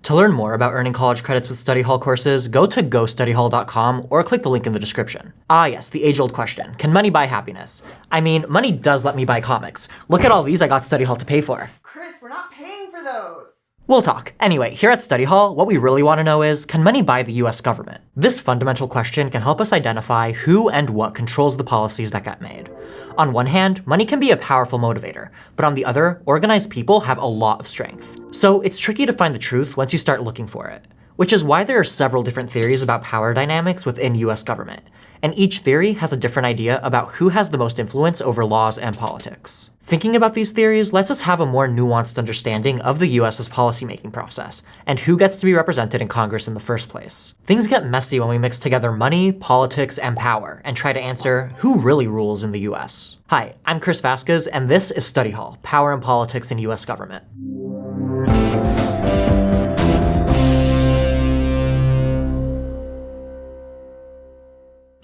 To learn more about earning college credits with study hall courses, go to gostudyhall.com or click the link in the description. Ah yes, the age-old question, can money buy happiness? I mean, money does let me buy comics. Look at all these I got study hall to pay for. Chris, we're not paying for those. We'll talk. Anyway, here at Study Hall, what we really want to know is, can money buy the US government? This fundamental question can help us identify who and what controls the policies that get made. On one hand, money can be a powerful motivator, but on the other, organized people have a lot of strength. So it's tricky to find the truth once you start looking for it, which is why there are several different theories about power dynamics within US government, and each theory has a different idea about who has the most influence over laws and politics. Thinking about these theories lets us have a more nuanced understanding of the US's policymaking process, and who gets to be represented in Congress in the first place. Things get messy when we mix together money, politics, and power, and try to answer who really rules in the US. Hi, I'm Chris Vasquez, and this is Study Hall, Power and Politics in US Government.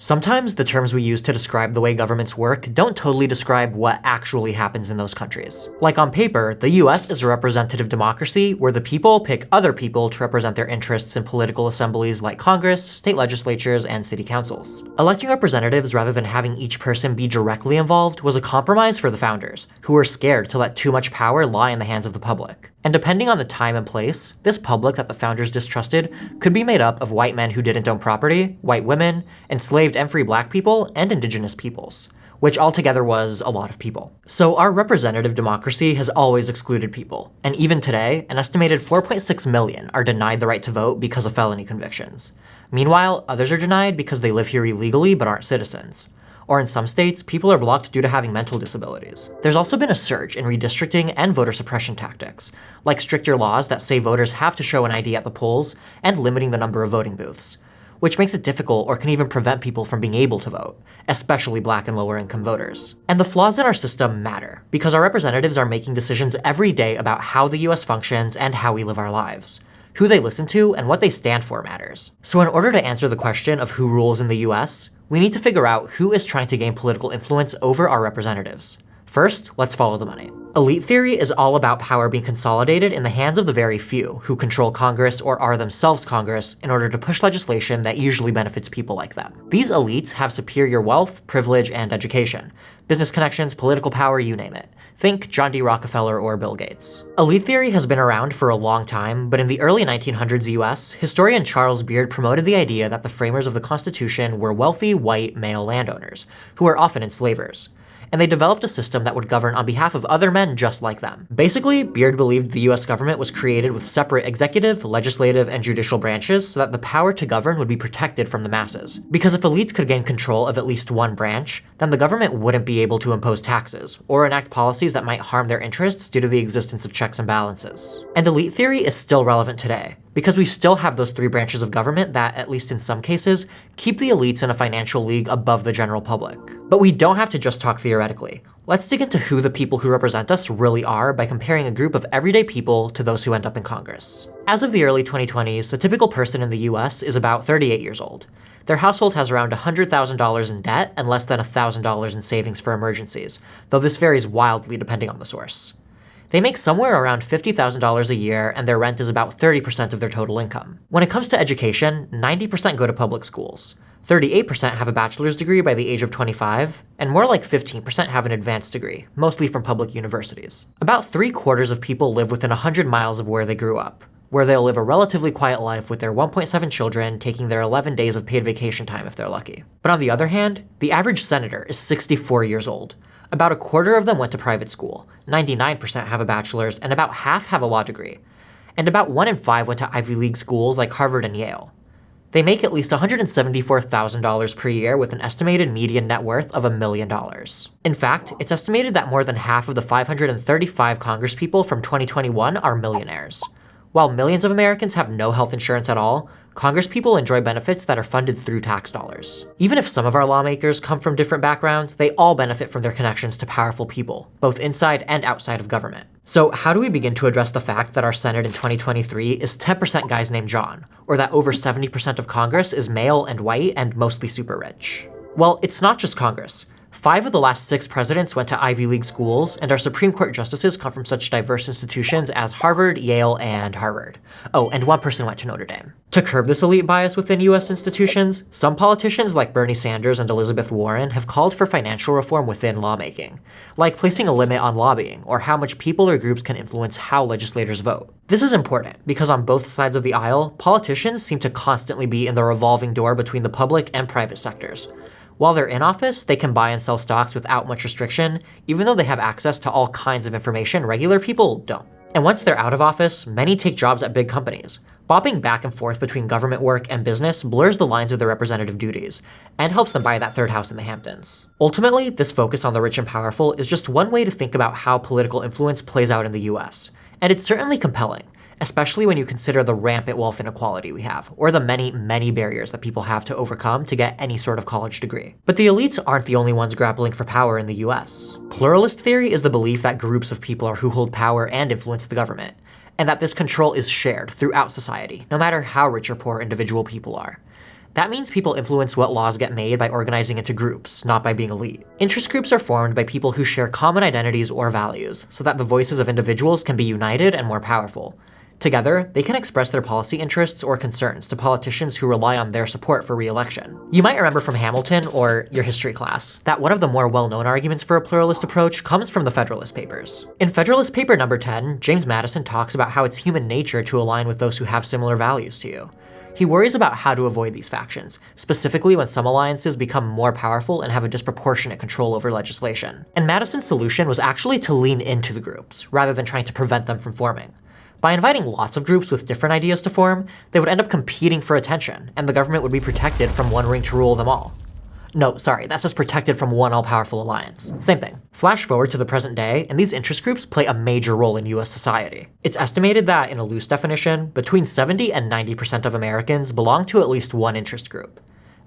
Sometimes the terms we use to describe the way governments work don't totally describe what actually happens in those countries. Like on paper, the US is a representative democracy where the people pick other people to represent their interests in political assemblies like Congress, state legislatures, and city councils. Electing representatives rather than having each person be directly involved was a compromise for the founders, who were scared to let too much power lie in the hands of the public. And depending on the time and place, this public that the founders distrusted could be made up of white men who didn't own property, white women, enslaved and free black people, and indigenous peoples, which altogether was a lot of people. So our representative democracy has always excluded people, and even today, an estimated 4.6 million are denied the right to vote because of felony convictions. Meanwhile, others are denied because they live here illegally but aren't citizens. Or in some states, people are blocked due to having mental disabilities. There's also been a surge in redistricting and voter suppression tactics, like stricter laws that say voters have to show an ID at the polls and limiting the number of voting booths, which makes it difficult or can even prevent people from being able to vote, especially black and lower income voters. And the flaws in our system matter, because our representatives are making decisions every day about how the US functions and how we live our lives. Who they listen to and what they stand for matters. So in order to answer the question of who rules in the US, we need to figure out who is trying to gain political influence over our representatives. First, let's follow the money. Elite theory is all about power being consolidated in the hands of the very few who control Congress or are themselves Congress in order to push legislation that usually benefits people like them. These elites have superior wealth, privilege, and education, business connections, political power, you name it. Think John D. Rockefeller or Bill Gates. Elite theory has been around for a long time, but in the early 1900s US, historian Charles Beard promoted the idea that the framers of the Constitution were wealthy, white, male landowners, who were often enslavers. And they developed a system that would govern on behalf of other men just like them. Basically, Beard believed the US government was created with separate executive, legislative, and judicial branches so that the power to govern would be protected from the masses. Because if elites could gain control of at least one branch, then the government wouldn't be able to impose taxes, or enact policies that might harm their interests due to the existence of checks and balances. And elite theory is still relevant today, because we still have those three branches of government that, at least in some cases, keep the elites in a financial league above the general public. But we don't have to just talk theoretically. Let's dig into who the people who represent us really are by comparing a group of everyday people to those who end up in Congress. As of the early 2020s, the typical person in the US is about 38 years old. Their household has around $100,000 in debt and less than $1,000 in savings for emergencies, though this varies wildly depending on the source. They make somewhere around $50,000 a year, and their rent is about 30% of their total income. When it comes to education, 90% go to public schools. 38% have a bachelor's degree by the age of 25, and more like 15% have an advanced degree, mostly from public universities. About 3/4 of people live within 100 miles of where they grew up, where they'll live a relatively quiet life with their 1.7 children taking their 11 days of paid vacation time if they're lucky. But on the other hand, the average senator is 64 years old. About 1/4 of them went to private school, 99% have a bachelor's, and about half have a law degree. And about 1 in 5 went to Ivy League schools like Harvard and Yale. They make at least $174,000 per year with an estimated median net worth of $1 million. In fact, it's estimated that more than half of the 535 congresspeople from 2021 are millionaires. While millions of Americans have no health insurance at all, congresspeople enjoy benefits that are funded through tax dollars. Even if some of our lawmakers come from different backgrounds, they all benefit from their connections to powerful people, both inside and outside of government. So how do we begin to address the fact that our Senate in 2023 is 10% guys named John, or that over 70% of Congress is male and white and mostly super rich? Well, it's not just Congress. 5 of the last 6 presidents went to Ivy League schools, and our Supreme Court justices come from such diverse institutions as Harvard, Yale, and Harvard. Oh, and 1 person went to Notre Dame. To curb this elite bias within US institutions, some politicians like Bernie Sanders and Elizabeth Warren have called for financial reform within lawmaking, like placing a limit on lobbying or how much people or groups can influence how legislators vote. This is important because on both sides of the aisle, politicians seem to constantly be in the revolving door between the public and private sectors. While they're in office, they can buy and sell stocks without much restriction, even though they have access to all kinds of information regular people don't. And once they're out of office, many take jobs at big companies. Bopping back and forth between government work and business blurs the lines of their representative duties, and helps them buy that third house in the Hamptons. Ultimately, this focus on the rich and powerful is just one way to think about how political influence plays out in the US, and it's certainly compelling, especially when you consider the rampant wealth inequality we have, or the many, many barriers that people have to overcome to get any sort of college degree. But the elites aren't the only ones grappling for power in the US. Pluralist theory is the belief that groups of people are who hold power and influence the government, and that this control is shared throughout society, no matter how rich or poor individual people are. That means people influence what laws get made by organizing into groups, not by being elite. Interest groups are formed by people who share common identities or values, so that the voices of individuals can be united and more powerful. Together, they can express their policy interests or concerns to politicians who rely on their support for re-election. You might remember from Hamilton, or your history class, that one of the more well-known arguments for a pluralist approach comes from the Federalist Papers. In Federalist Paper number 10, James Madison talks about how it's human nature to align with those who have similar values to you. He worries about how to avoid these factions, specifically when some alliances become more powerful and have a disproportionate control over legislation. And Madison's solution was actually to lean into the groups, rather than trying to prevent them from forming. By inviting lots of groups with different ideas to form, they would end up competing for attention, and the government would be protected from one ring to rule them all. No, sorry, that's just protected from one all-powerful alliance. Same thing. Flash forward to the present day, and these interest groups play a major role in US society. It's estimated that, in a loose definition, between 70 and 90% of Americans belong to at least one interest group.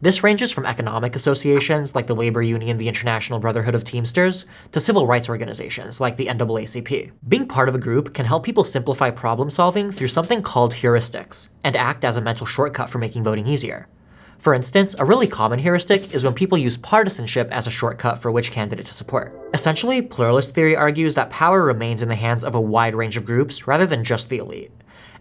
This ranges from economic associations like the labor union, the International Brotherhood of Teamsters, to civil rights organizations like the NAACP. Being part of a group can help people simplify problem solving through something called heuristics, and act as a mental shortcut for making voting easier. For instance, a really common heuristic is when people use partisanship as a shortcut for which candidate to support. Essentially, pluralist theory argues that power remains in the hands of a wide range of groups rather than just the elite,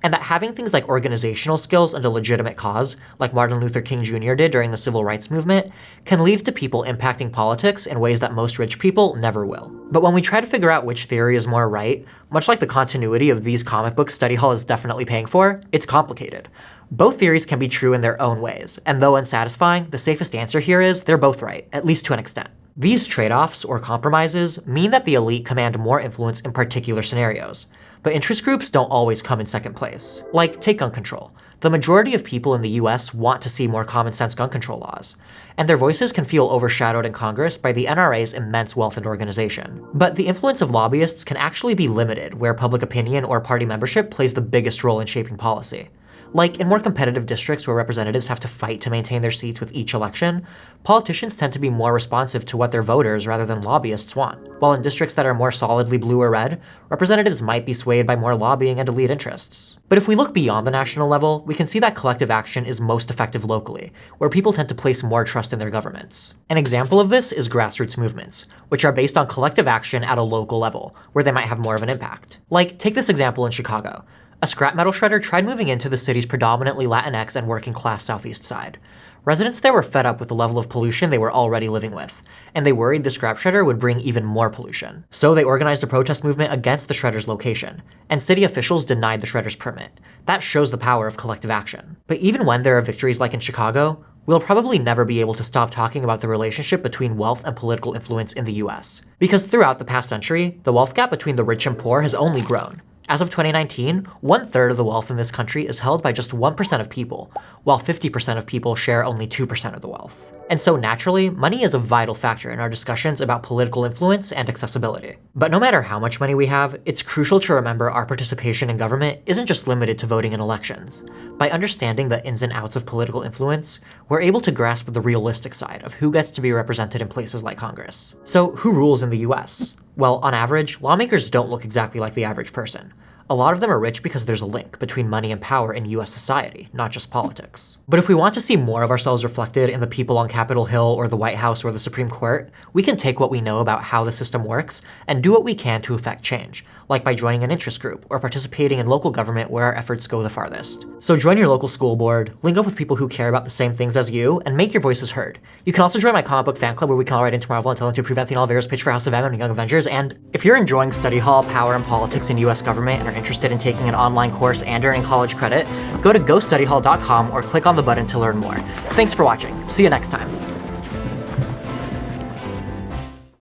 and that having things like organizational skills and a legitimate cause, like Martin Luther King Jr. did during the Civil Rights Movement, can lead to people impacting politics in ways that most rich people never will. But when we try to figure out which theory is more right, much like the continuity of these comic books Study Hall is definitely paying for, it's complicated. Both theories can be true in their own ways, and though unsatisfying, the safest answer here is they're both right, at least to an extent. These trade-offs, or compromises, mean that the elite command more influence in particular scenarios, but interest groups don't always come in second place. Like, take gun control. The majority of people in the US want to see more common sense gun control laws, and their voices can feel overshadowed in Congress by the NRA's immense wealth and organization. But the influence of lobbyists can actually be limited where public opinion or party membership plays the biggest role in shaping policy. Like, in more competitive districts where representatives have to fight to maintain their seats with each election, politicians tend to be more responsive to what their voters rather than lobbyists want. While in districts that are more solidly blue or red, representatives might be swayed by more lobbying and elite interests. But if we look beyond the national level, we can see that collective action is most effective locally, where people tend to place more trust in their governments. An example of this is grassroots movements, which are based on collective action at a local level, where they might have more of an impact. Like, take this example in Chicago. A scrap metal shredder tried moving into the city's predominantly Latinx and working class southeast side. Residents there were fed up with the level of pollution they were already living with, and they worried the scrap shredder would bring even more pollution. So they organized a protest movement against the shredder's location, and city officials denied the shredder's permit. That shows the power of collective action. But even when there are victories like in Chicago, we'll probably never be able to stop talking about the relationship between wealth and political influence in the US. Because throughout the past century, the wealth gap between the rich and poor has only grown. As of 2019, 1/3 of the wealth in this country is held by just 1% of people, while 50% of people share only 2% of the wealth. And so naturally, money is a vital factor in our discussions about political influence and accessibility. But no matter how much money we have, it's crucial to remember our participation in government isn't just limited to voting in elections. By understanding the ins and outs of political influence, we're able to grasp the realistic side of who gets to be represented in places like Congress. So who rules in the US? Well, on average, lawmakers don't look exactly like the average person. A lot of them are rich because there's a link between money and power in US society, not just politics. But if we want to see more of ourselves reflected in the people on Capitol Hill or the White House or the Supreme Court, we can take what we know about how the system works and do what we can to affect change, like by joining an interest group or participating in local government where our efforts go the farthest. So join your local school board, link up with people who care about the same things as you, and make your voices heard. You can also join my comic book fan club where we can all write into Marvel and tell them to prevent the Oliveira's pitch for House of M and Young Avengers. And if you're enjoying study hall, power, and politics in US government and are interested in taking an online course and earning college credit, go to gostudyhall.com or click on the button to learn more. Thanks for watching. See you next time.